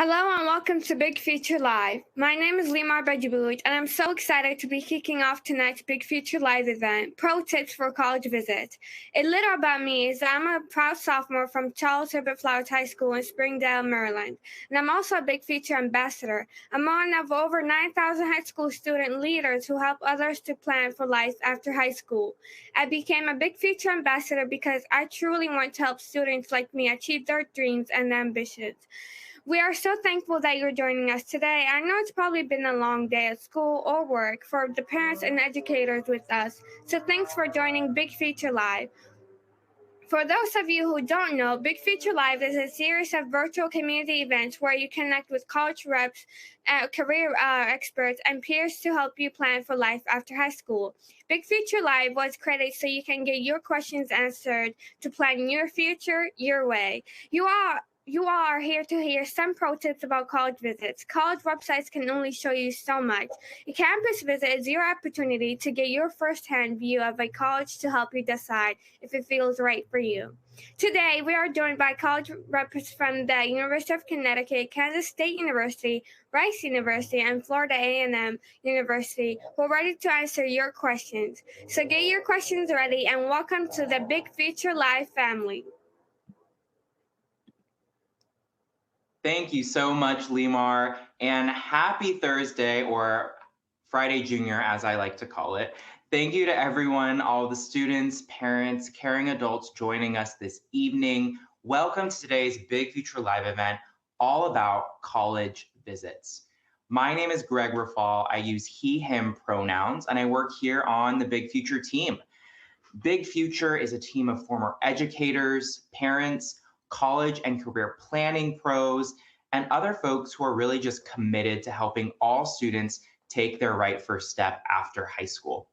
Hello and welcome to Big Future Live. My name is Limar Bejibulit and I'm so excited to be kicking off tonight's Big Future Live event, Pro Tips for College Visits. A little about me is that I'm a proud sophomore from Charles Herbert Flowers High School in Springdale, Maryland, and I'm also a Big Future ambassador. I'm one of over 9,000 high school student leaders who help others to plan for life after high school. I became a Big Future ambassador because I truly want to help students like me achieve their dreams and ambitions. We are so thankful that you're joining us today. I know it's probably been a long day at school or work for the parents and educators with us, so thanks for joining Big Future Live. For those of you who don't know, Big Future Live is a series of virtual community events where you connect with college reps, career experts, and peers to help you plan for life after high school. Big Future Live was created so you can get your questions answered to plan your future your way. You all are here to hear some pro tips about college visits. College websites can only show you so much. A campus visit is your opportunity to get your first-hand view of a college to help you decide if it feels right for you. Today, we are joined by college reps from the University of Connecticut, Kansas State University, Rice University, and Florida A&M University who are ready to answer your questions. So get your questions ready and welcome to the Big Future Live family. Thank you so much, Limar, and happy Thursday, or Friday Junior, as I like to call it. Thank you to everyone, all the students, parents, caring adults joining us this evening. Welcome to today's Big Future Live event, all about college visits. My name is Greg Rafal. I use he, him pronouns, and I work here on the Big Future team. Big Future is a team of former educators, parents, college and career planning pros, and other folks who are really just committed to helping all students take their right first step after high school.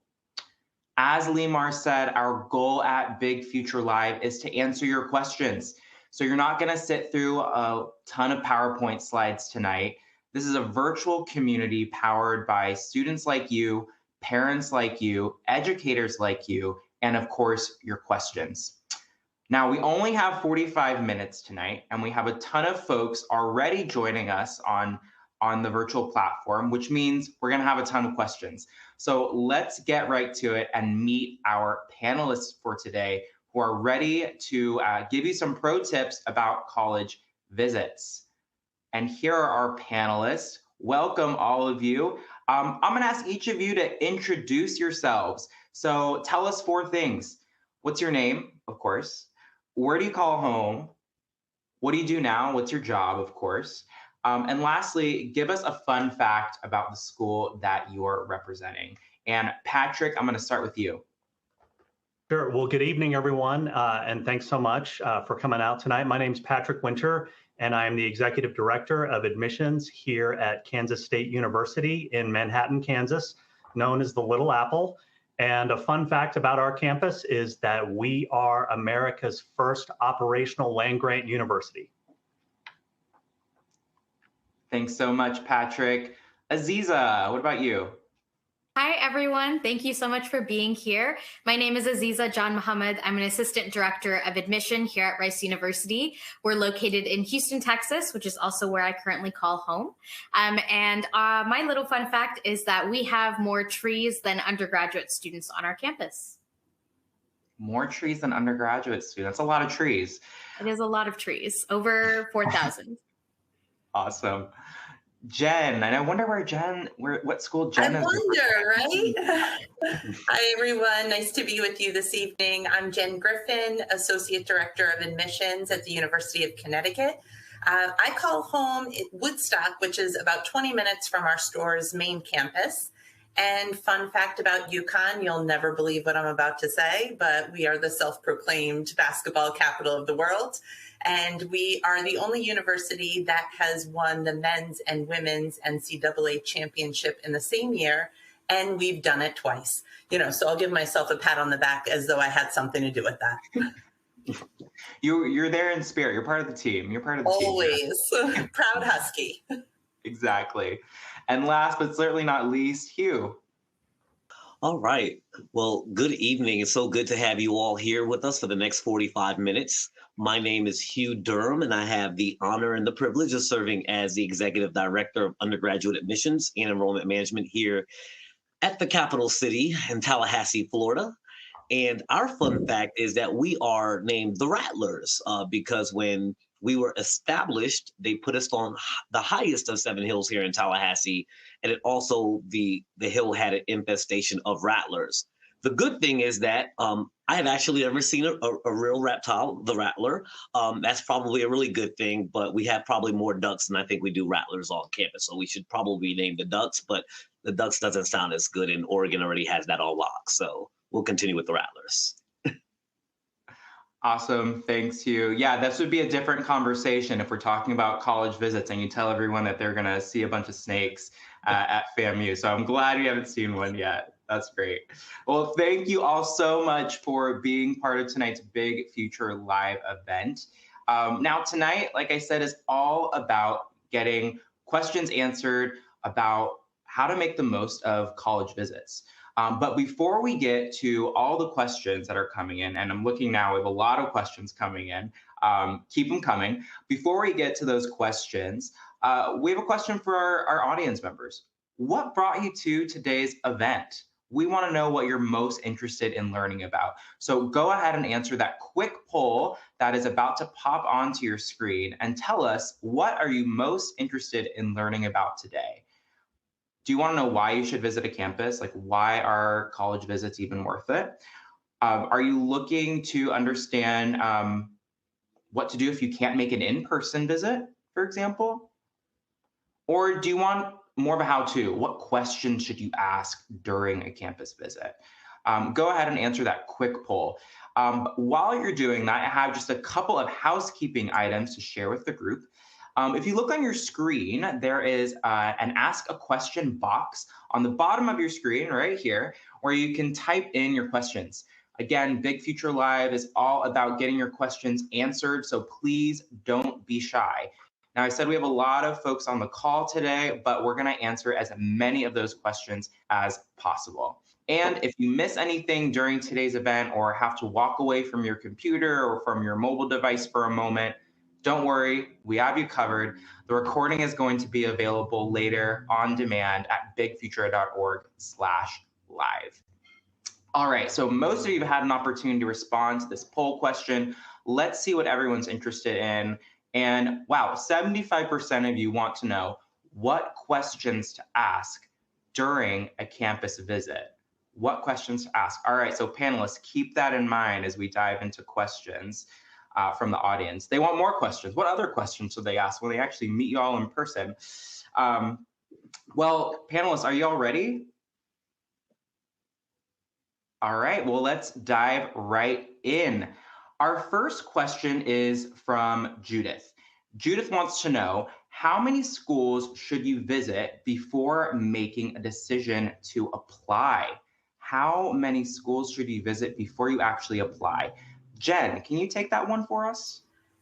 As Limar said, our goal at Big Future Live is to answer your questions. So you're not going to sit through a ton of PowerPoint slides tonight. This is a virtual community powered by students like you, parents like you, educators like you, and of course, your questions. Now, we only have 45 minutes tonight, and we have a ton of folks already joining us on the virtual platform, which means we're going to have a ton of questions. So let's get right to it and meet our panelists for today who are ready to give you some pro tips about college visits. And here are our panelists. Welcome, all of you. I'm going to ask each of you to introduce yourselves. So tell us 4 things. What's your name, of course? Where do you call home? What do you do now? What's your job, of course? And lastly, give us a fun fact about the school that you're representing. And Patrick, I'm going to start with you. Sure. Well, good evening, everyone, and thanks so much for coming out tonight. My name's Patrick Winter, and I'm the Executive Director of Admissions here at Kansas State University in Manhattan, Kansas, known as the Little Apple. And a fun fact about our campus is that we are America's first operational land-grant university. Thanks so much, Patrick. Aziza, what about you? Hi, everyone. Thank you so much for being here. My name is Aziza John Muhammad. I'm an Assistant Director of Admission here at Rice University. We're located in Houston, Texas, which is also where I currently call home. My little fun fact is that we have more trees than undergraduate students on our campus. More trees than undergraduate students. That's a lot of trees. It is a lot of trees, over 4,000. Awesome. Jen, and I wonder what school Jen is. I wonder, right? Hi, everyone. Nice to be with you this evening. I'm Jen Griffin, Associate Director of Admissions at the University of Connecticut. I call home at Woodstock, which is about 20 minutes from our store's main campus. And fun fact about UConn, you'll never believe what I'm about to say, but we are the self-proclaimed basketball capital of the world. And we are the only university that has won the men's and women's NCAA championship in the same year. And we've done it twice. So I'll give myself a pat on the back as though I had something to do with that. You're there in spirit. You're part of the team. Always. Proud Husky. Exactly. And last but certainly not least, Hugh. All right. Well, good evening. It's so good to have you all here with us for the next 45 minutes. My name is Hugh Durham, and I have the honor and the privilege of serving as the Executive Director of Undergraduate Admissions and Enrollment Management here at the capital city in Tallahassee, Florida. And our fun fact is that we are named the Rattlers because when we were established, they put us on the highest of 7 hills here in Tallahassee, and it also the hill had an infestation of rattlers. The good thing is that I have actually never seen a real reptile, the rattler. That's probably a really good thing, but we have probably more ducks than I think we do rattlers on campus, so we should probably name the ducks. But the ducks doesn't sound as good, and Oregon already has that all locked. So we'll continue with the rattlers. Awesome. Thanks, Hugh. Yeah, this would be a different conversation if we're talking about college visits and you tell everyone that they're going to see a bunch of snakes at FAMU. So I'm glad you haven't seen one yet. That's great. Well, thank you all so much for being part of tonight's Big Future Live event. Now, tonight, like I said, is all about getting questions answered about how to make the most of college visits. But before we get to all the questions that are coming in, and I'm looking now, we have a lot of questions coming in, keep them coming. Before we get to those questions, we have a question for our audience members. What brought you to today's event? We want to know what you're most interested in learning about. So go ahead and answer that quick poll that is about to pop onto your screen and tell us, what are you most interested in learning about today? Do you want to know why you should visit a campus? Like, why are college visits even worth it? Are you looking to understand what to do if you can't make an in-person visit, for example? Or do you want more of a how-to? What questions should you ask during a campus visit? Go ahead and answer that quick poll. While you're doing that, I have just a couple of housekeeping items to share with the group. If you look on your screen, there is an Ask a Question box on the bottom of your screen right here, where you can type in your questions. Again, Big Future Live is all about getting your questions answered, so please don't be shy. Now, I said we have a lot of folks on the call today, but we're going to answer as many of those questions as possible. And if you miss anything during today's event or have to walk away from your computer or from your mobile device for a moment, don't worry, we have you covered. The recording is going to be available later on demand at bigfuture.org/live. All right, so most of you have had an opportunity to respond to this poll question. Let's see what everyone's interested in. And wow, 75% of you want to know what questions to ask during a campus visit. What questions to ask? All right, so panelists, keep that in mind as we dive into questions from the audience. They want more questions. What other questions should they ask when they actually meet you all in person? Well, panelists, are you all ready? All right, well, let's dive right in. Our first question is from Judith. Judith wants to know, how many schools should you visit before making a decision to apply? How many schools should you visit before you actually apply? Jen, can you take that one for us?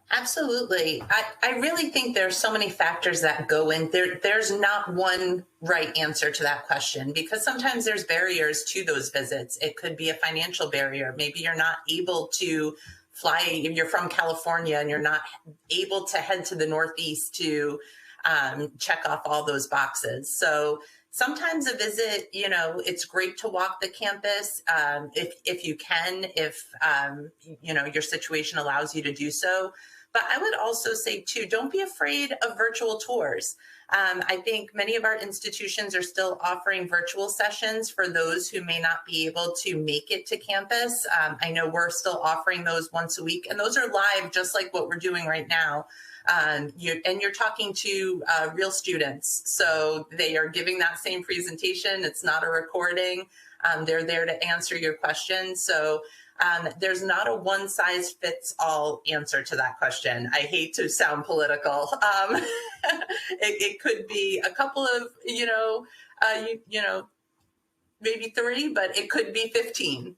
Absolutely. I really think there's so many factors that go in. There's not one right answer to that question, because sometimes there's barriers to those visits. It could be a financial barrier. Maybe you're not able to fly, if you're from California and you're not able to head to the Northeast to check off all those boxes. So sometimes a visit, it's great to walk the campus if you can, if your situation allows you to do so. But I would also say too, don't be afraid of virtual tours. I think many of our institutions are still offering virtual sessions for those who may not be able to make it to campus. I know we're still offering those once a week, and those are live, just like what we're doing right now. You're talking to real students, so they are giving that same presentation. It's not a recording. They're there to answer your questions. So there's not a one size fits all answer to that question. I hate to sound political. It could be a couple of, maybe 3, but it could be 15.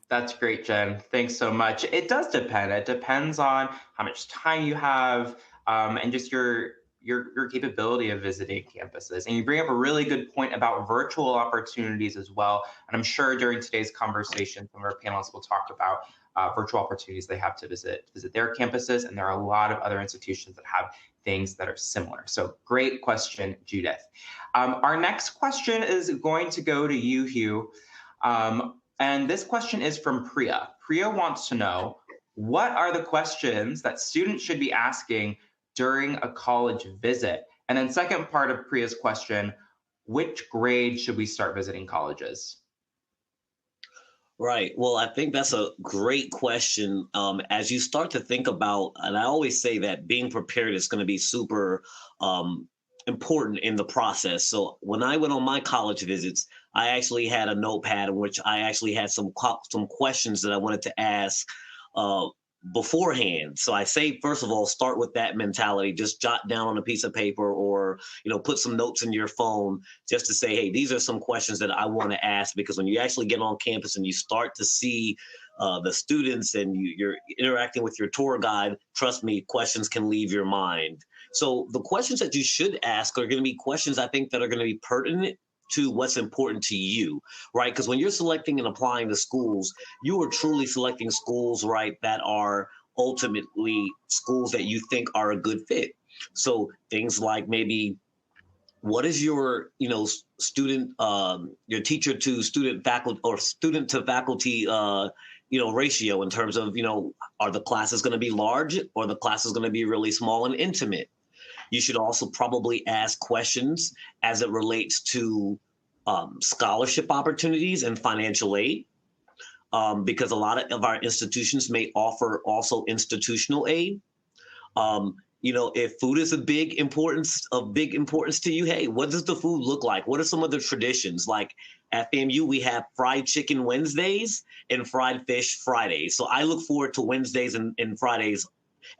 That's great, Jen. Thanks so much. It does depend. It depends on how much time you have and just your your capability of visiting campuses. And you bring up a really good point about virtual opportunities as well. And I'm sure during today's conversation, some of our panelists will talk about virtual opportunities they have to visit their campuses. And there are a lot of other institutions that have things that are similar. So great question, Judith. Our next question is going to go to you, Hugh. And this question is from Priya. Priya wants to know, what are the questions that students should be asking during a college visit? And then second part of Priya's question, which grade should we start visiting colleges? Right. Well, I think that's a great question. As you start to think about, and I always say that being prepared is going to be super important in the process. So when I went on my college visits, I actually had a notepad in which I actually had some questions that I wanted to ask beforehand. So I say, first of all, start with that mentality. Just jot down on a piece of paper, or put some notes in your phone just to say, hey, these are some questions that I want to ask. Because when you actually get on campus and you start to see the students and you're interacting with your tour guide, trust me, questions can leave your mind. So the questions that you should ask are going to be questions I think that are going to be pertinent to what's important to you, right? Because when you're selecting and applying to schools, you are truly selecting schools, right, that are ultimately schools that you think are a good fit. So things like maybe, what is your, student, your teacher to student faculty or student to faculty, ratio in terms of, are the classes going to be large or the classes going to be really small and intimate? You should also probably ask questions as it relates to scholarship opportunities and financial aid, because a lot of our institutions may offer also institutional aid. If food is of big importance to you, hey, what does the food look like? What are some of the traditions? Like at FAMU, we have fried chicken Wednesdays and fried fish Fridays. So I look forward to Wednesdays and Fridays,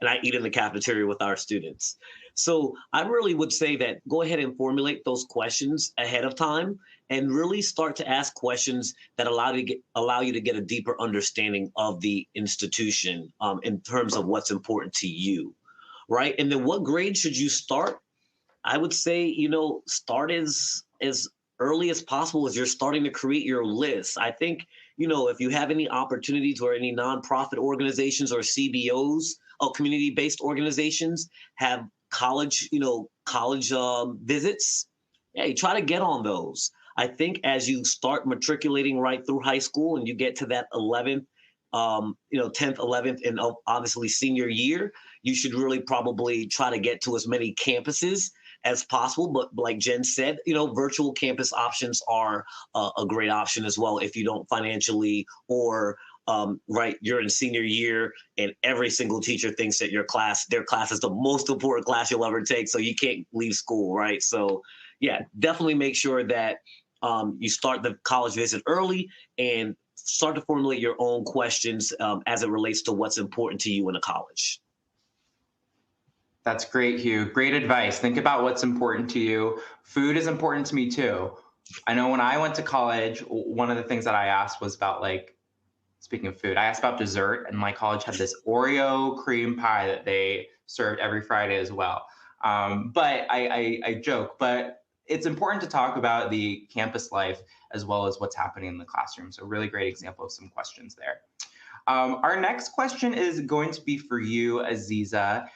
and I eat in the cafeteria with our students. So I really would say that go ahead and formulate those questions ahead of time and really start to ask questions that allow you to get a deeper understanding of the institution in terms of what's important to you, right? And then what grade should you start? I would say, start as early as possible as you're starting to create your list. I think, if you have any opportunities or any nonprofit organizations or CBOs or community-based organizations have college visits, hey, try to get on those. I think as you start matriculating right through high school and you get to that 11th, 10th, 11th, and obviously senior year, you should really probably try to get to as many campuses as possible. But like Jen said, virtual campus options are a great option as well if you don't financially or you're in senior year and every single teacher thinks that their class is the most important class you'll ever take, so you can't leave school, right? So yeah, definitely make sure that you start the college visit early and start to formulate your own questions as it relates to what's important to you in a college. That's great, Hugh. Great advice. Think about what's important to you. Food is important to me too. I know when I went to college, one of the things that I asked was about, speaking of food, I asked about dessert, and my college had this Oreo cream pie that they served every Friday as well. But I joke, but it's important to talk about the campus life as well as what's happening in the classroom. So really great example of some questions there. Our next question is going to be for you, Aziza.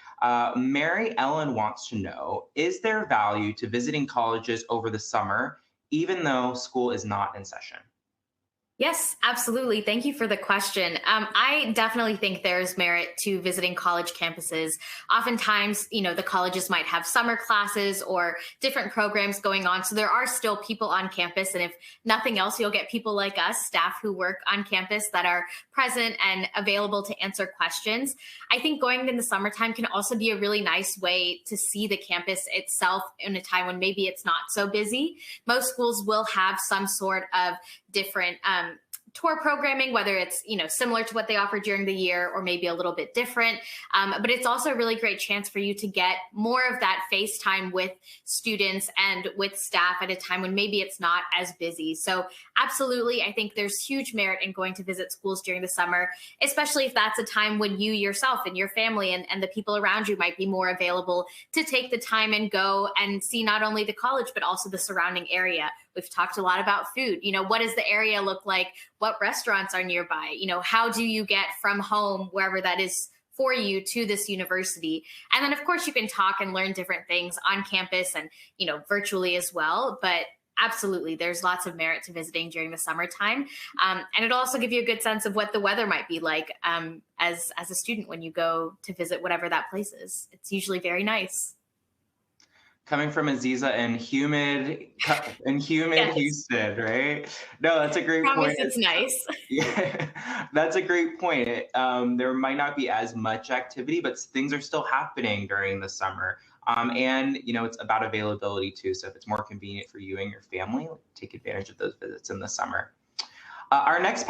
Mary Ellen wants to know, is there value to visiting colleges over the summer, even though school is not in session? Yes, absolutely. Thank you for the question. I definitely think there's merit to visiting college campuses. Oftentimes, the colleges might have summer classes or different programs going on. So there are still people on campus. And if nothing else, you'll get people like us, staff who work on campus, that are present and available to answer questions. I think going in the summertime can also be a really nice way to see the campus itself in a time when maybe it's not so busy. Most schools will have some sort of different tour programming, whether it's, similar to what they offer during the year or maybe a little bit different. But it's also a really great chance for you to get more of that face time with students and with staff at a time when maybe it's not as busy. So absolutely, I think there's huge merit in going to visit schools during the summer, especially if that's a time when you yourself and your family and the people around you might be more available to take the time and go and see not only the college, but also the surrounding area. We've talked a lot about food. What does the area look like? What restaurants are nearby? How do you get from home, wherever that is for you, to this university? And then, of course, you can talk and learn different things on campus and, virtually as well. But absolutely, there's lots of merit to visiting during the summertime. And it'll also give you a good sense of what the weather might be like as a student when you go to visit whatever that place is. It's usually very nice. Coming from Aziza in humid yes. Houston, right? No, that's a great point. It's nice. Yeah, that's a great point. There might not be as much activity, but things are still happening during the summer. And it's about availability too. So if it's more convenient for you and your family, take advantage of those visits in the summer. Our next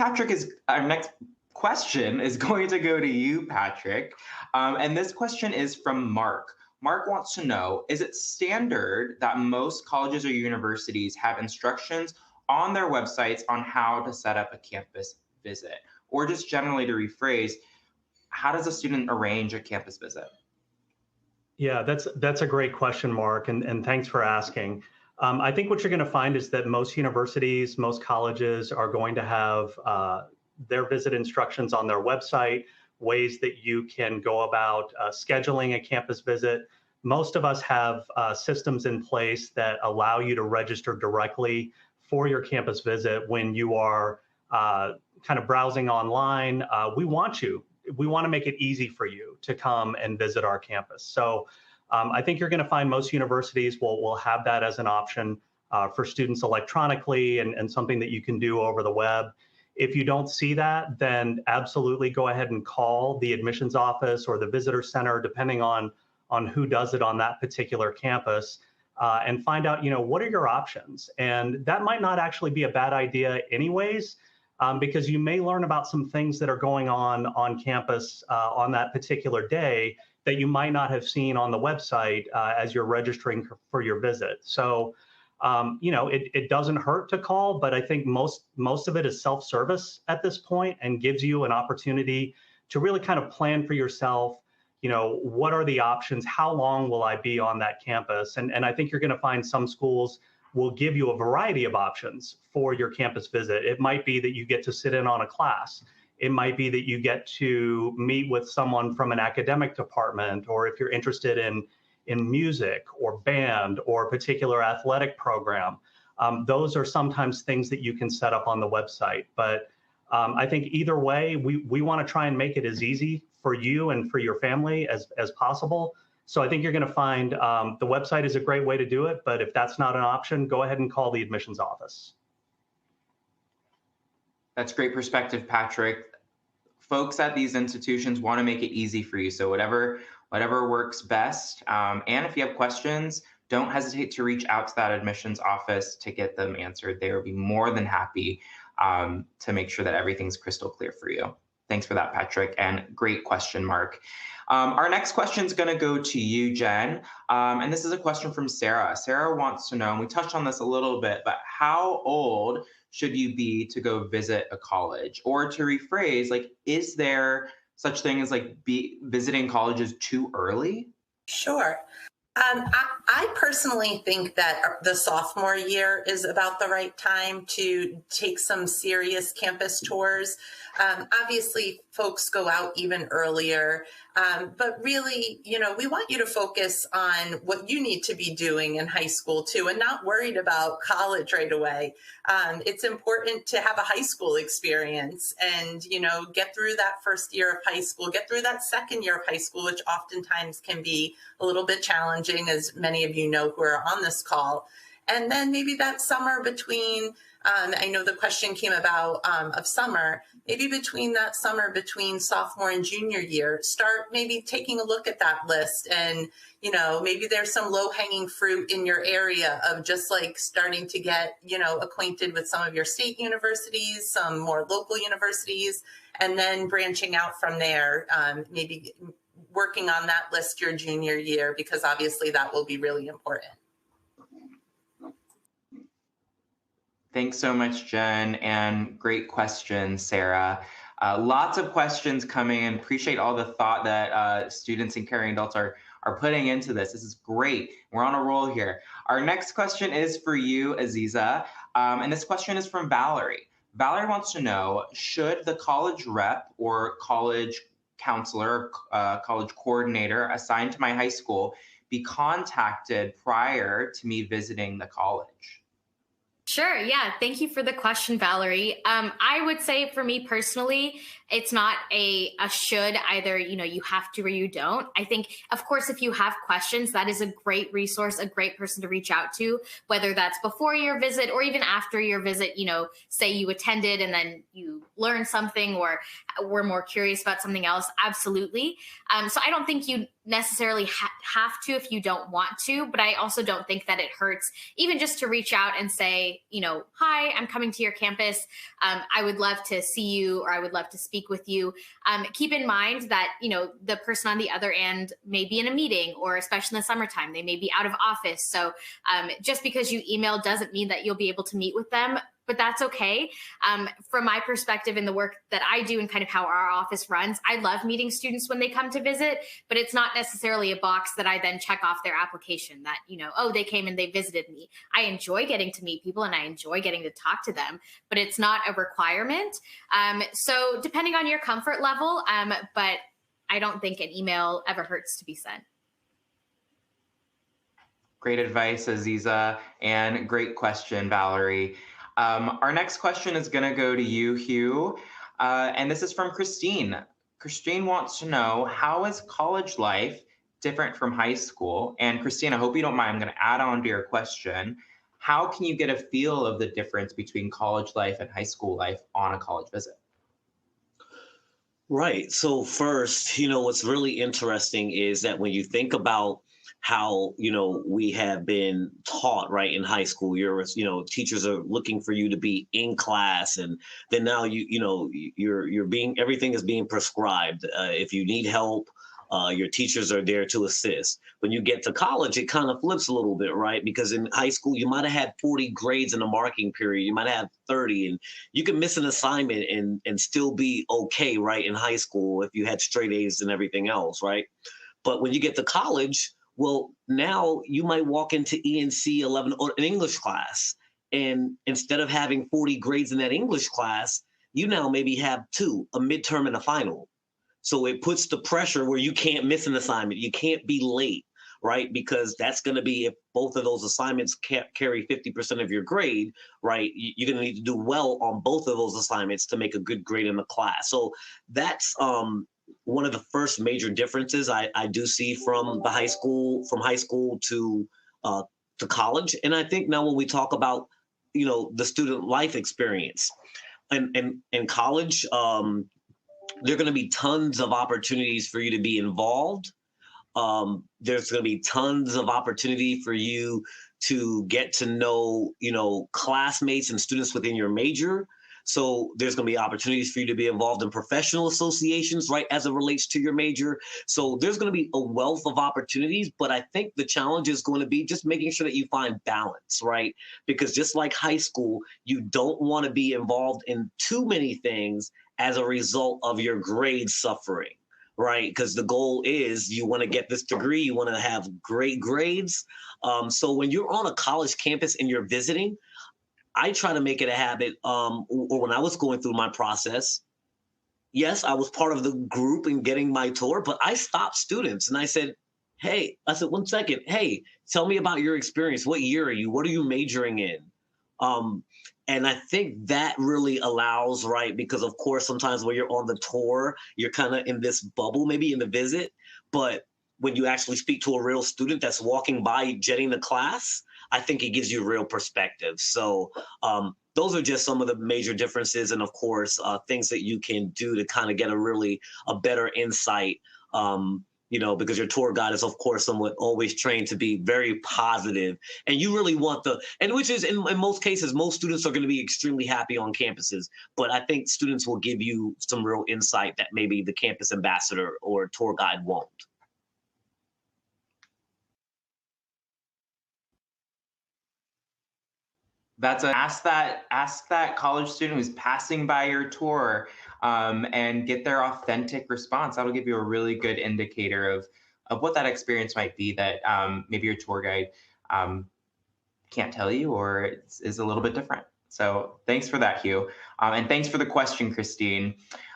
question is going to go to you, Patrick. And this question is from Mark. Mark wants to know, is it standard that most colleges or universities have instructions on their websites on how to set up a campus visit? Or just generally to rephrase, how does a student arrange a campus visit? Yeah, that's a great question, Mark, and thanks for asking. I think what you're going to find is that most universities, most colleges are going to have their visit instructions on their website, ways that you can go about scheduling a campus visit. Most of us have systems in place that allow you to register directly for your campus visit when you are kind of browsing online. We want to make it easy for you to come and visit our campus. So I think you're going to find most universities will have that as an option for students electronically and something that you can do over the web. If you don't see that, then absolutely go ahead and call the admissions office or the visitor center, depending on who does it on that particular campus, and find out, what are your options? And that might not actually be a bad idea anyways, because you may learn about some things that are going on campus on that particular day that you might not have seen on the website as you're registering for your visit. So it doesn't hurt to call, but I think most of it is self-service at this point and gives you an opportunity to really kind of plan for yourself, what are the options? How long will I be on that campus? And I think you're going to find some schools will give you a variety of options for your campus visit. It might be that you get to sit in on a class. It might be that you get to meet with someone from an academic department, or if you're interested in music or band or a particular athletic program. Those are sometimes things that you can set up on the website. But I think either way, we want to try and make it as easy for you and for your family as possible. So I think you're going to find the website is a great way to do it. But if that's not an option, go ahead and call the admissions office. That's great perspective, Patrick. Folks at these institutions want to make it easy for you. So whatever works best. And if you have questions, don't hesitate to reach out to that admissions office to get them answered. They will be more than happy to make sure that everything's crystal clear for you. Thanks for that, Patrick, and great question, Mark. Our next question is going to go to you, Jen. And this is a question from Sarah. Sarah wants to know, and we touched on this a little bit, but how old should you be to go visit a college? Or to rephrase, is there such thing as visiting colleges too early? Sure. I personally think that the sophomore year is about the right time to take some serious campus tours. Obviously, folks go out even earlier, but really, we want you to focus on what you need to be doing in high school too, and not worried about college right away. It's important to have a high school experience and, get through that first year of high school, get through that second year of high school, which oftentimes can be a little bit challenging, as many of you know who are on this call. And then maybe that summer between, I know the question came about of summer, maybe between that summer between sophomore and junior year, start maybe taking a look at that list. And, you know, maybe there's some low hanging fruit in your area of just like starting to get, you know, acquainted with some of your state universities, some more local universities, and then branching out from there, maybe working on that list your junior year, because obviously that will be really important. Thanks so much, Jen, and great questions, Sarah. Lots of questions coming in. Appreciate all the thought that students and caring adults are putting into this. This is great. We're on a roll here. Our next question is for you, Aziza, and this question is from Valerie. Valerie wants to know, should the college rep or college counselor, college coordinator assigned to my high school be contacted prior to me visiting the college? Sure. Yeah. Thank you for the question, Valerie. I would say for me personally, it's not a should, either, you know, you have to or you don't. I think, of course, if you have questions, that is a great resource, a great person to reach out to, whether that's before your visit or even after your visit. You know, say you attended and then you learned something or were more curious about something else. Absolutely. So I don't think you necessarily have to if you don't want to, but I also don't think that it hurts even just to reach out and say, you know, hi, I'm coming to your campus. I would love to see you, or I would love to speak with you. Keep in mind that, you know, the person on the other end may be in a meeting, or especially in the summertime, they may be out of office. So just because you email doesn't mean that you'll be able to meet with them, but that's okay. From my perspective in the work that I do and kind of how our office runs, I love meeting students when they come to visit, but it's not necessarily a box that I then check off their application that, you know, oh, they came and they visited me. I enjoy getting to meet people and I enjoy getting to talk to them, but it's not a requirement. So depending on your comfort level, but I don't think an email ever hurts to be sent. Great advice, Aziza, and great question, Valerie. Our next question is going to go to you, Hugh, and this is from Christine. Christine wants to know, how is college life different from high school? And Christine, I hope you don't mind, I'm going to add on to your question. How can you get a feel of the difference between college life and high school life on a college visit? Right. So first, you know, what's really interesting is that when you think about how, you know, we have been taught, right, in high school, teachers are looking for you to be in class, and then now you're being, everything is being prescribed. If you need help, your teachers are there to assist. When you get to college, it kind of flips a little bit, right? Because in high school, you might have had 40 grades in a marking period. You might have 30, and you can miss an assignment and still be okay, right, in high school if you had straight A's and everything else, right? But when you get to college, well, now you might walk into ENC 11 or an English class, and instead of having 40 grades in that English class, you now maybe have 2, a midterm and a final. So it puts the pressure where you can't miss an assignment. You can't be late, right? Because that's going to be, if both of those assignments carry 50% of your grade, right? You're going to need to do well on both of those assignments to make a good grade in the class. So that's one of the first major differences I do see from high school to college. And I think now when we talk about, you know, the student life experience and in college, there are going to be tons of opportunities for you to be involved. There's going to be tons of opportunity for you to get to know, you know, classmates and students within your major. So there's going to be opportunities for you to be involved in professional associations, right, as it relates to your major. So there's going to be a wealth of opportunities, but I think the challenge is going to be just making sure that you find balance, right? Because just like high school, you don't want to be involved in too many things as a result of your grades suffering, right? Because the goal is you want to get this degree, you want to have great grades. So when you're on a college campus and you're visiting, I try to make it a habit, or when I was going through my process, yes, I was part of the group in getting my tour, but I stopped students and I said, 1 second. Hey, tell me about your experience. What year are you? What are you majoring in? And I think that really allows, right, because of course, sometimes when you're on the tour, you're kind of in this bubble, maybe in the visit, but when you actually speak to a real student that's walking by jetting the class, I think it gives you real perspective. So those are just some of the major differences, and of course, things that you can do to kind of get a better insight. Because your tour guide is, of course, somewhat always trained to be very positive, and you really want and which is in most cases, most students are going to be extremely happy on campuses, but I think students will give you some real insight that maybe the campus ambassador or tour guide won't. That's ask that college student who's passing by your tour and get their authentic response. That'll give you a really good indicator of what that experience might be that maybe your tour guide can't tell you or is a little bit different. So thanks for that, Hugh. And thanks for the question, Christine.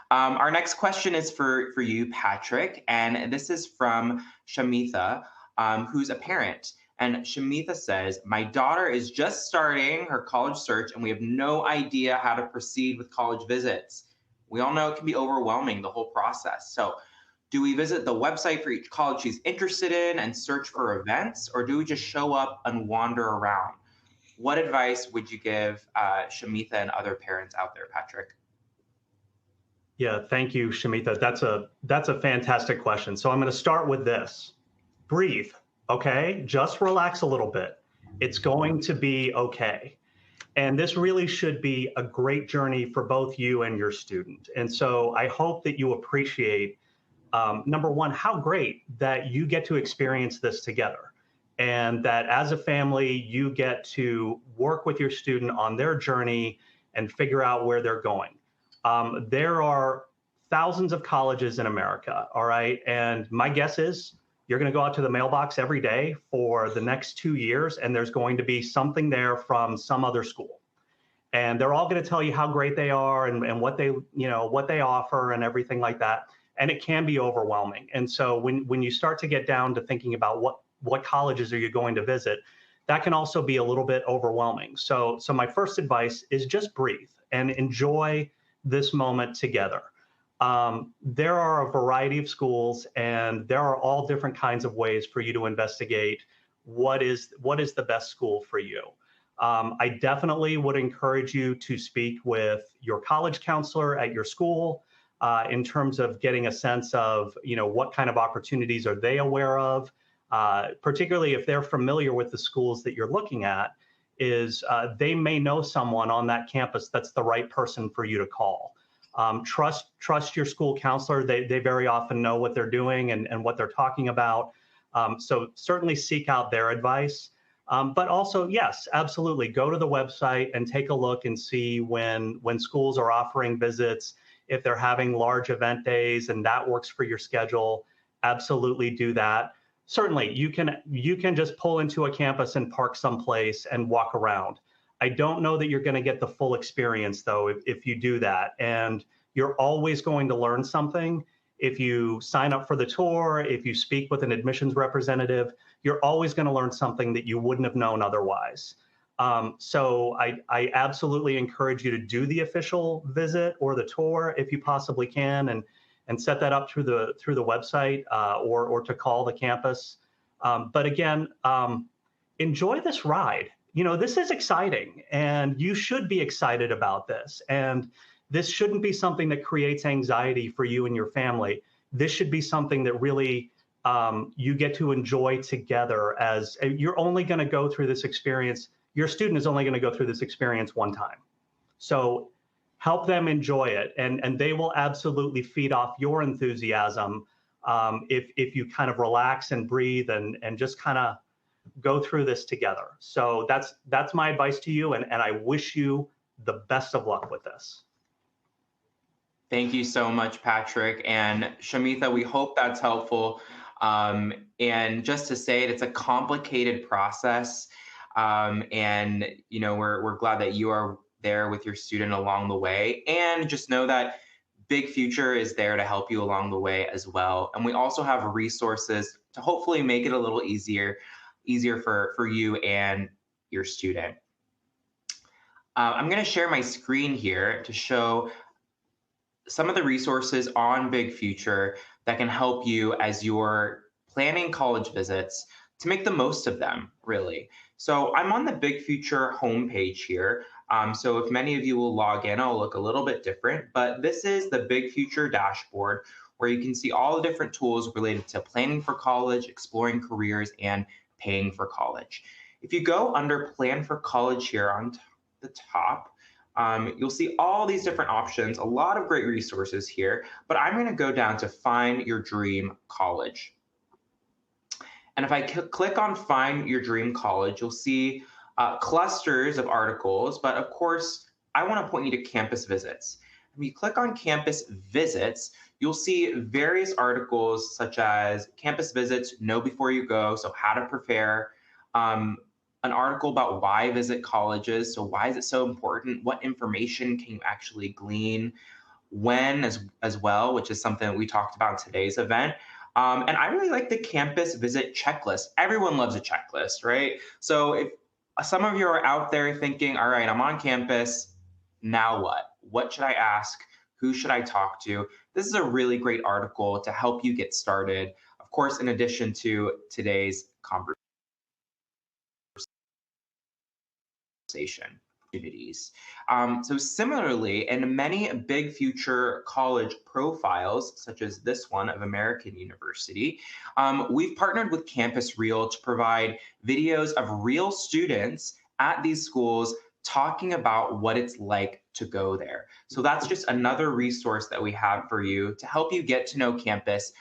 Our next question is for you, Patrick, and this is from Shamitha, who's a parent. And Shamitha says, my daughter is just starting her college search and we have no idea how to proceed with college visits. We all know it can be overwhelming, the whole process. So do we visit the website for each college she's interested in and search for events, or do we just show up and wander around? What advice would you give Shamitha and other parents out there, Patrick? Yeah, thank you, Shamitha. That's a fantastic question. So I'm going to start with this. Breathe. Okay, just relax a little bit. It's going to be okay. And this really should be a great journey for both you and your student. And so I hope that you appreciate, number one, how great that you get to experience this together. And that as a family, you get to work with your student on their journey and figure out where they're going. There are thousands of colleges in America, all right? And my guess is, you're going to go out to the mailbox every day for the next 2 years, and there's going to be something there from some other school. And they're all going to tell you how great they are and what they offer and everything like that. And it can be overwhelming. And so when you start to get down to thinking about what colleges are you going to visit, that can also be a little bit overwhelming. So my first advice is just breathe and enjoy this moment together. There are a variety of schools, and there are all different kinds of ways for you to investigate what is the best school for you. I definitely would encourage you to speak with your college counselor at your school in terms of getting a sense of, what kind of opportunities are they aware of, particularly if they're familiar with the schools that you're looking at, they may know someone on that campus that's the right person for you to call. Trust your school counselor. They very often know what they're doing and what they're talking about. So certainly seek out their advice. But also, yes, absolutely, go to the website and take a look and see when schools are offering visits, if they're having large event days and that works for your schedule, absolutely do that. Certainly, you can just pull into a campus and park someplace and walk around. I don't know that you're going to get the full experience, though, if you do that. And you're always going to learn something. If you sign up for the tour, if you speak with an admissions representative, you're always going to learn something that you wouldn't have known otherwise. So I absolutely encourage you to do the official visit or the tour if you possibly can, and set that up through the website or to call the campus. But again, enjoy this ride. This is exciting, and you should be excited about this. And this shouldn't be something that creates anxiety for you and your family. This should be something that really you get to enjoy together, as you're only going to go through this experience. Your student is only going to go through this experience one time. So help them enjoy it, and they will absolutely feed off your enthusiasm if you kind of relax and breathe and just kind of go through this together. So that's my advice to you, and I wish you the best of luck with this. Thank you so much, Patrick. And Shamitha, we hope that's helpful. And just to say it's a complicated process. And we're glad that you are there with your student along the way. And just know that Big Future is there to help you along the way as well. And we also have resources to hopefully make it a little easier for you and your student. I'm going to share my screen here to show some of the resources on Big Future that can help you as you're planning college visits to make the most of them, really. So I'm on the Big Future homepage here. So if many of you will log in, it'll look a little bit different, but this is the Big Future dashboard where you can see all the different tools related to planning for college, exploring careers, and paying for college. If you go under Plan for College here on the top, you'll see all these different options, a lot of great resources here, but I'm going to go down to Find Your Dream College. And if I click on Find Your Dream College, you'll see clusters of articles, but of course, I want to point you to Campus Visits. If you click on Campus Visits, you'll see various articles such as Campus Visits, Know Before You Go, so how to prepare, an article about why visit colleges, so why is it so important, what information can you actually glean, when as well, which is something that we talked about in today's event. And I really like the Campus Visit checklist. Everyone loves a checklist, right? So if some of you are out there thinking, all right, I'm on campus, now what? What should I ask? Who should I talk to? This is a really great article to help you get started. Of course, in addition to today's conversation. Opportunities. So similarly, in many Big Future college profiles, such as this one of American University, we've partnered with Campus Reel to provide videos of real students at these schools talking about what it's like to go there. So that's just another resource that we have for you to help you get to know campus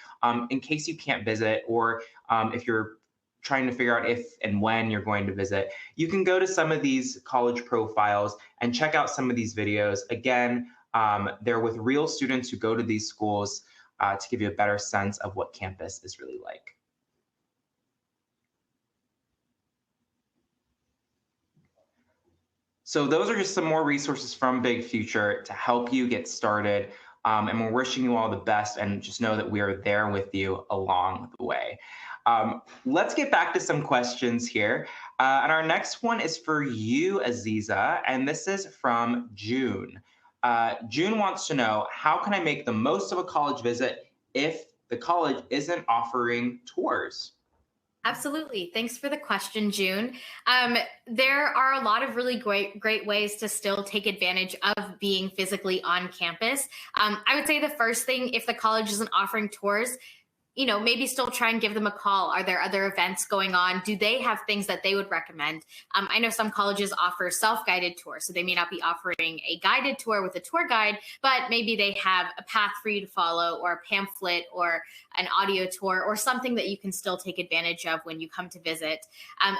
in case you can't visit, or if you're trying to figure out if and when you're going to visit. You can go to some of these college profiles and check out some of these videos. Again, they're with real students who go to these schools to give you a better sense of what campus is really like. So those are just some more resources from Big Future to help you get started. And we're wishing you all the best, and just know that we are there with you along the way. Let's get back to some questions here. And our next one is for you, Aziza, and this is from June. June wants to know, how can I make the most of a college visit if the college isn't offering tours? Absolutely. Thanks for the question, June. There are a lot of really great ways to still take advantage of being physically on campus. I would say the first thing, if the college isn't offering tours, maybe still try and give them a call. Are there other events going on? Do they have things that they would recommend? I know some colleges offer self-guided tours, so they may not be offering a guided tour with a tour guide, but maybe they have a path for you to follow, or a pamphlet, or an audio tour, or something that you can still take advantage of when you come to visit.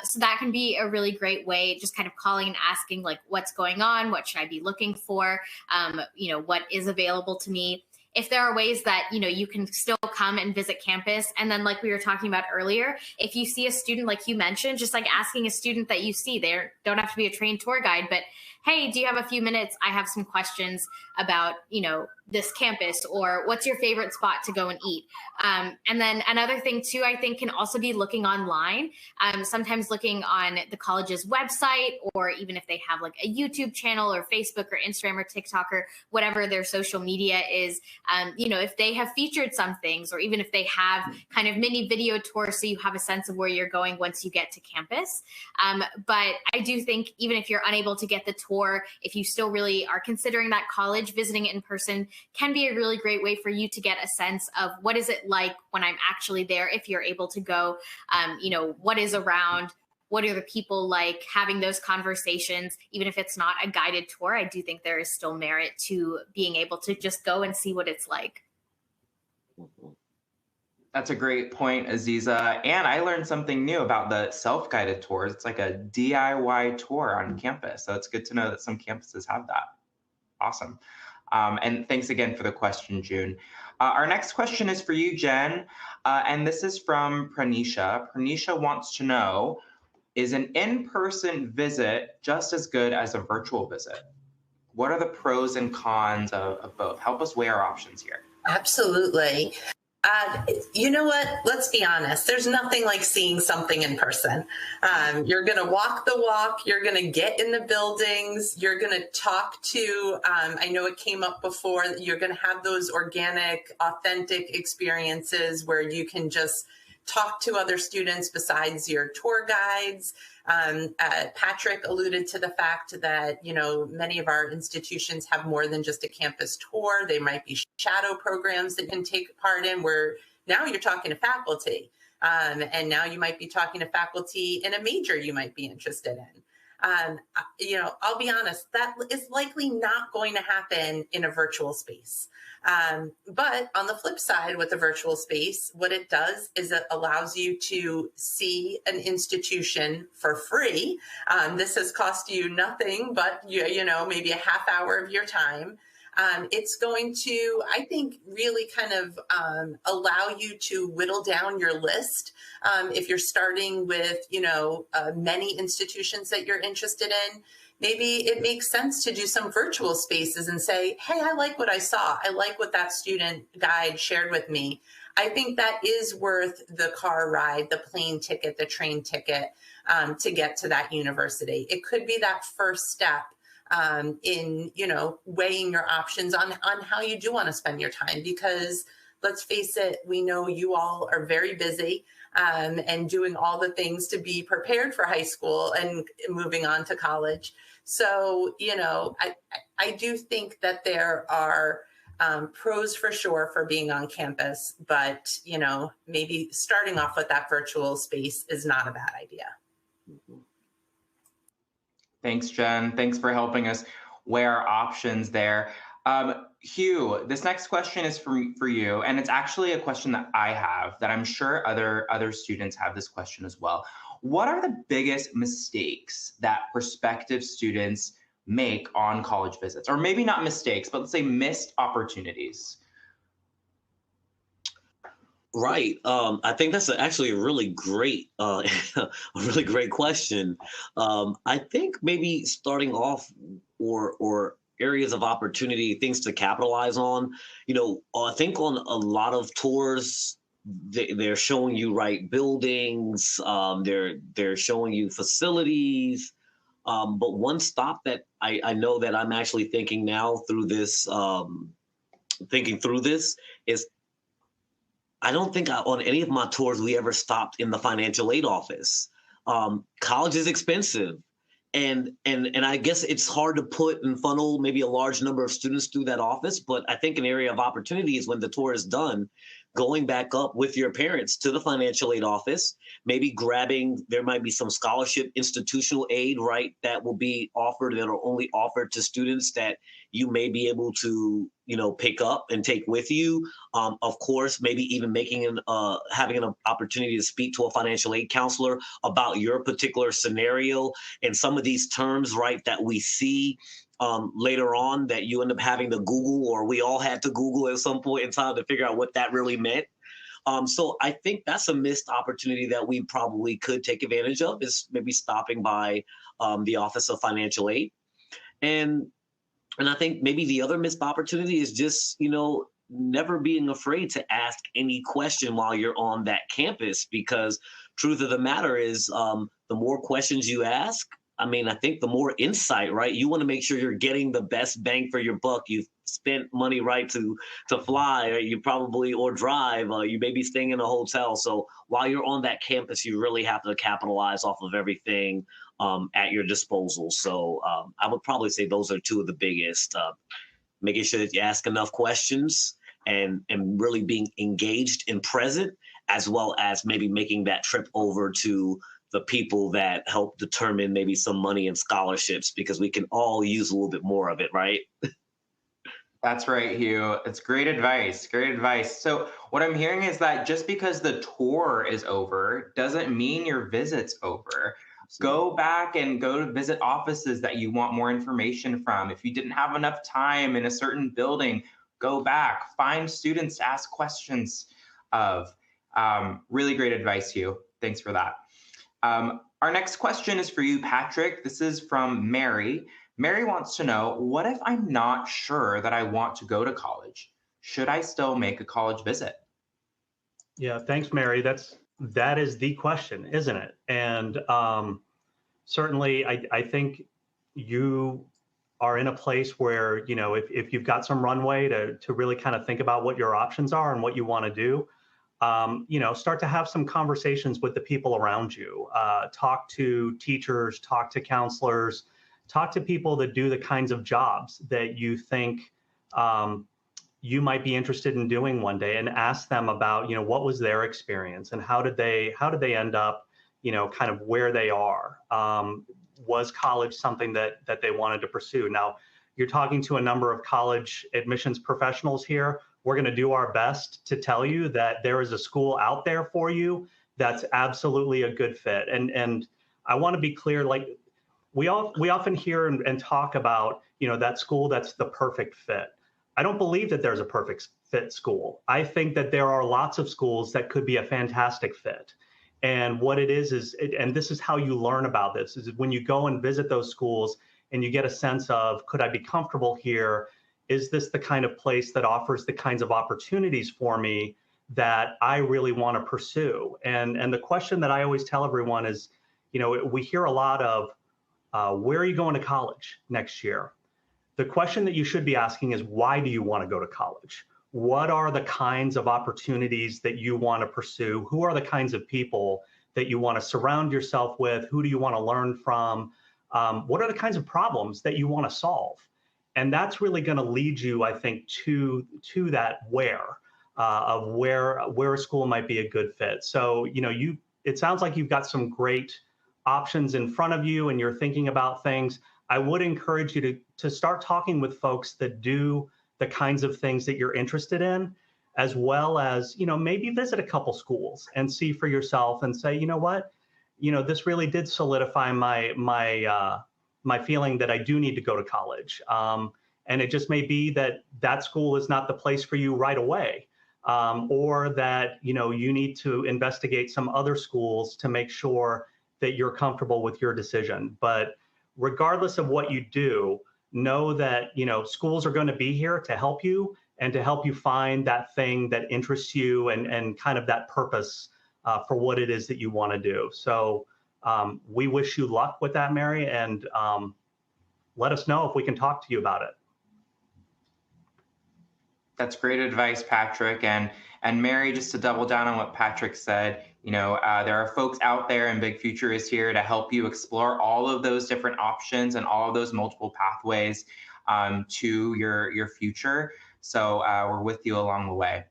So that can be a really great way, just kind of calling and asking, like, what's going on? What should I be looking for? What is available to me? If there are ways that, you can still come and visit campus. And then, like we were talking about earlier, if you see a student, like you mentioned, just like asking a student that you see, they don't have to be a trained tour guide, but hey, do you have a few minutes? I have some questions about, this campus, or what's your favorite spot to go and eat? And then another thing too, I think, can also be looking online. Sometimes looking on the college's website, or even if they have like a YouTube channel, or Facebook or Instagram or TikTok, or whatever their social media is, if they have featured some things, or even if they have kind of mini video tours, so you have a sense of where you're going once you get to campus. But I do think, even if you're unable to get the tour, if you still really are considering that college, visiting it in person can be a really great way for you to get a sense of what is it like when I'm actually there, if you're able to go, what is around, what are the people like, having those conversations. Even if it's not a guided tour, I do think there is still merit to being able to just go and see what it's like. That's a great point, Aziza. And I learned something new about the self-guided tours. It's like a DIY tour on campus. So it's good to know that some campuses have that. Awesome. And thanks again for the question, June. Our next question is for you, Jen. And this is from Pranisha. Pranisha wants to know, is an in-person visit just as good as a virtual visit? What are the pros and cons of both? Help us weigh our options here. Absolutely. You know what? Let's be honest. There's nothing like seeing something in person. You're going to walk the walk. You're going to get in the buildings. You're going to talk to, I know it came up before, you're going to have those organic, authentic experiences where you can just talk to other students besides your tour guides. Patrick alluded to the fact that, many of our institutions have more than just a campus tour. They might be shadow programs that you can take part in, where now you're talking to faculty. And now you might be talking to faculty in a major you might be interested in. I'll be honest, that is likely not going to happen in a virtual space. But on the flip side, with the virtual space, what it does is it allows you to see an institution for free. This has cost you nothing but, maybe a half hour of your time. It's going to, I think, really kind of allow you to whittle down your list. If you're starting with, many institutions that you're interested in, maybe it makes sense to do some virtual spaces and say, hey, I like what I saw. I like what that student guide shared with me. I think that is worth the car ride, the plane ticket, the train ticket to get to that university. It could be that first step in, weighing your options on how you do want to spend your time, because let's face it, we know you all are very busy and doing all the things to be prepared for high school and moving on to college. So, I do think that there are pros for sure for being on campus, but, maybe starting off with that virtual space is not a bad idea. Thanks, Jen. Thanks for helping us weigh our options there. Hugh, this next question is for you, and it's actually a question that I have that I'm sure other students have this question as well. What are the biggest mistakes that prospective students make on college visits? Or maybe not mistakes, but let's say missed opportunities. Right. I think that's actually a really great, question. I think maybe starting off or areas of opportunity, things to capitalize on. I think on a lot of tours, they're showing you buildings. They're showing you facilities. But one stop that I know that I'm actually thinking now through this, is I don't think on any of my tours we ever stopped in the financial aid office. College is expensive, and I guess it's hard to put and funnel maybe a large number of students through that office. But I think an area of opportunity is when the tour is done, going back up with your parents to the financial aid office, maybe there might be some scholarship institutional aid, right, that will be offered, that are only offered to students that you may be able to, pick up and take with you. Of course, maybe even having an opportunity to speak to a financial aid counselor about your particular scenario and some of these terms, right, that we see later on that you end up having to Google, or we all had to Google at some point in time to figure out what that really meant. So I think that's a missed opportunity that we probably could take advantage of, is maybe stopping by the Office of Financial Aid. And I think maybe the other missed opportunity is just, never being afraid to ask any question while you're on that campus, because truth of the matter is the more questions you ask, I think the more insight, right? You want to make sure you're getting the best bang for your buck. You've spent money, right, to fly, or you probably, or drive, you may be staying in a hotel. So while you're on that campus, you really have to capitalize off of everything at your disposal. So I would probably say those are two of the biggest, making sure that you ask enough questions and really being engaged and present, as well as maybe making that trip over to the people that help determine maybe some money and scholarships, because we can all use a little bit more of it, right? That's right, Hugh. It's great advice. Great advice. So what I'm hearing is that just because the tour is over doesn't mean your visit's over. Go back and go to visit offices that you want more information from. If you didn't have enough time in a certain building, go back, find students to ask questions of. Really great advice, Hugh. Thanks for that. Our next question is for you, Patrick. This is from Mary. Mary wants to know, what if I'm not sure that I want to go to college? Should I still make a college visit? Yeah, thanks, Mary. That is the question, isn't it? And certainly, I think you are in a place where, if you've got some runway to really kind of think about what your options are and what you want to do, start to have some conversations with the people around you. Talk to teachers, talk to counselors, talk to people that do the kinds of jobs that you think you might be interested in doing one day, and ask them about, what was their experience and how did they end up, kind of where they are. Was college something that they wanted to pursue? Now, you're talking to a number of college admissions professionals here. We're going to do our best to tell you that there is a school out there for you that's absolutely a good fit. And I want to be clear, like we often hear and talk about, that school that's the perfect fit. I don't believe that there's a perfect fit school. I think that there are lots of schools that could be a fantastic fit. And what it is, and this is how you learn about this, is when you go and visit those schools and you get a sense of, could I be comfortable here? Is this the kind of place that offers the kinds of opportunities for me that I really want to pursue? And the question that I always tell everyone is, we hear a lot of, where are you going to college next year? The question that you should be asking is, why do you want to go to college? What are the kinds of opportunities that you want to pursue? Who are the kinds of people that you want to surround yourself with? Who do you want to learn from? What are the kinds of problems that you want to solve? And that's really going to lead you, I think, to that of where a school might be a good fit. So, it sounds like you've got some great options in front of you and you're thinking about things. I would encourage you to start talking with folks that do the kinds of things that you're interested in, as well as, maybe visit a couple schools and see for yourself and say, what, this really did solidify my feeling that I do need to go to college. And it just may be that school is not the place for you right away, or that, you need to investigate some other schools to make sure that you're comfortable with your decision. But regardless of what you do, know that, schools are going to be here to help you and to help you find that thing that interests you and kind of that purpose for what it is that you want to do. So we wish you luck with that, Mary, and let us know if we can talk to you about it. That's great advice, Patrick. And Mary, just to double down on what Patrick said, there are folks out there, and Big Future is here to help you explore all of those different options and all of those multiple pathways to your future. So we're with you along the way.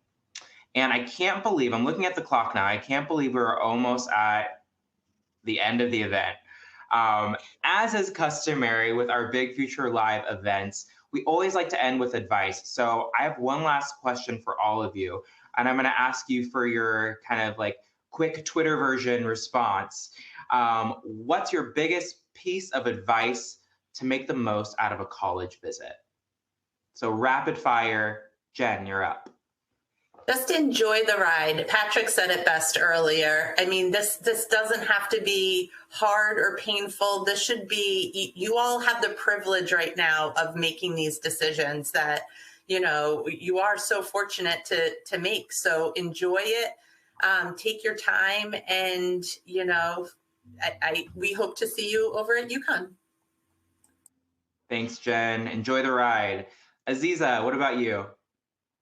And I can't believe, I'm looking at the clock now, I can't believe we're almost at the end of the event. As is customary with our Big Future Live events, we always like to end with advice. So I have one last question for all of you, and I'm going to ask you for your kind of like quick Twitter version response. What's your biggest piece of advice to make the most out of a college visit? So rapid fire, Jen, you're up. Just enjoy the ride. Patrick said it best earlier. I mean, this doesn't have to be hard or painful. This should be, you all have the privilege right now of making these decisions that, you are so fortunate to make. So enjoy it. Take your time, and, we hope to see you over at UConn. Thanks, Jen. Enjoy the ride. Aziza, what about you?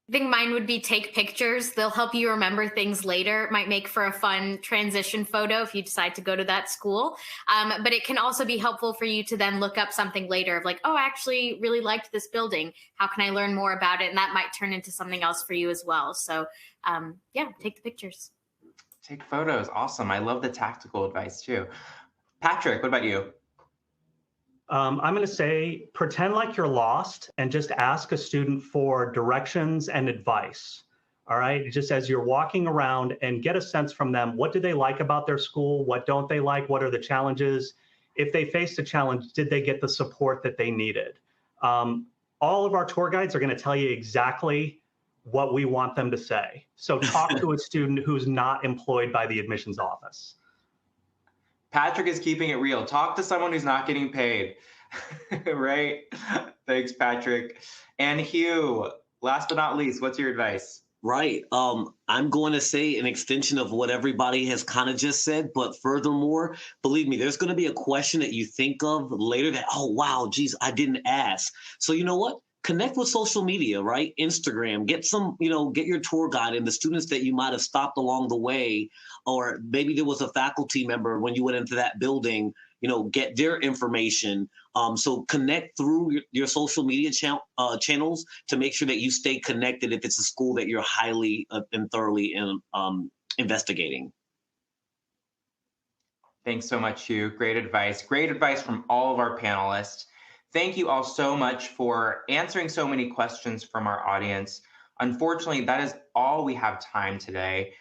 I think mine would be take pictures. They'll help you remember things later. Might make for a fun transition photo if you decide to go to that school. But it can also be helpful for you to then look up something later of like, oh, I actually really liked this building. How can I learn more about it? And that might turn into something else for you as well. So take the pictures. Take photos. Awesome. I love the tactical advice too. Patrick, what about you? I'm going to say, pretend like you're lost and just ask a student for directions and advice. All right. Just as you're walking around, and get a sense from them. What do they like about their school? What don't they like? What are the challenges? If they faced a challenge, did they get the support that they needed? All of our tour guides are going to tell you exactly what we want them to say. So talk to a student who's not employed by the admissions office. Patrick is keeping it real. Talk to someone who's not getting paid, right? Thanks, Patrick. And Hugh, last but not least, what's your advice? Right. I'm going to say an extension of what everybody has kind of just said, but furthermore, believe me, there's going to be a question that you think of later that, oh, wow, geez, I didn't ask. So you know what? connect with social media, right? Instagram, get some, get your tour guide and the students that you might have stopped along the way, or maybe there was a faculty member when you went into that building, get their information. So connect through your social media channels to make sure that you stay connected if it's a school that you're highly and thoroughly investigating. Thanks so much, Hugh. Great advice. Great advice from all of our panelists. Thank you all so much for answering so many questions from our audience. Unfortunately, that is all we have time today.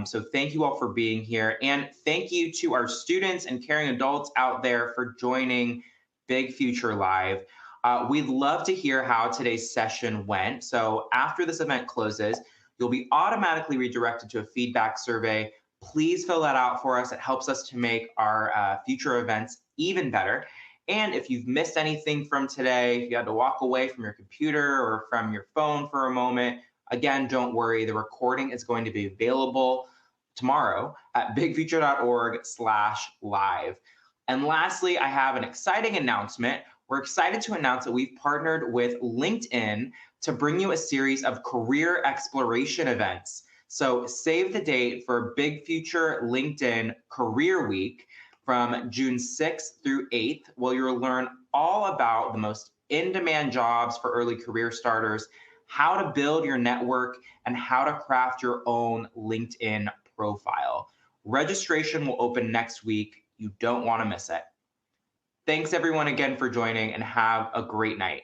So thank you all for being here. And thank you to our students and caring adults out there for joining Big Future Live. We'd love to hear how today's session went. So after this event closes, you'll be automatically redirected to a feedback survey. Please fill that out for us. It helps us to make our future events even better. And if you've missed anything from today, if you had to walk away from your computer or from your phone for a moment, again, don't worry. The recording is going to be available tomorrow at bigfuture.org/live. And lastly, I have an exciting announcement. We're excited to announce that we've partnered with LinkedIn to bring you a series of career exploration events. So save the date for Big Future LinkedIn Career Week from June 6th through 8th, where you'll learn all about the most in-demand jobs for early career starters, how to build your network, and how to craft your own LinkedIn profile. Registration will open next week. You don't want to miss it. Thanks everyone again for joining, and have a great night.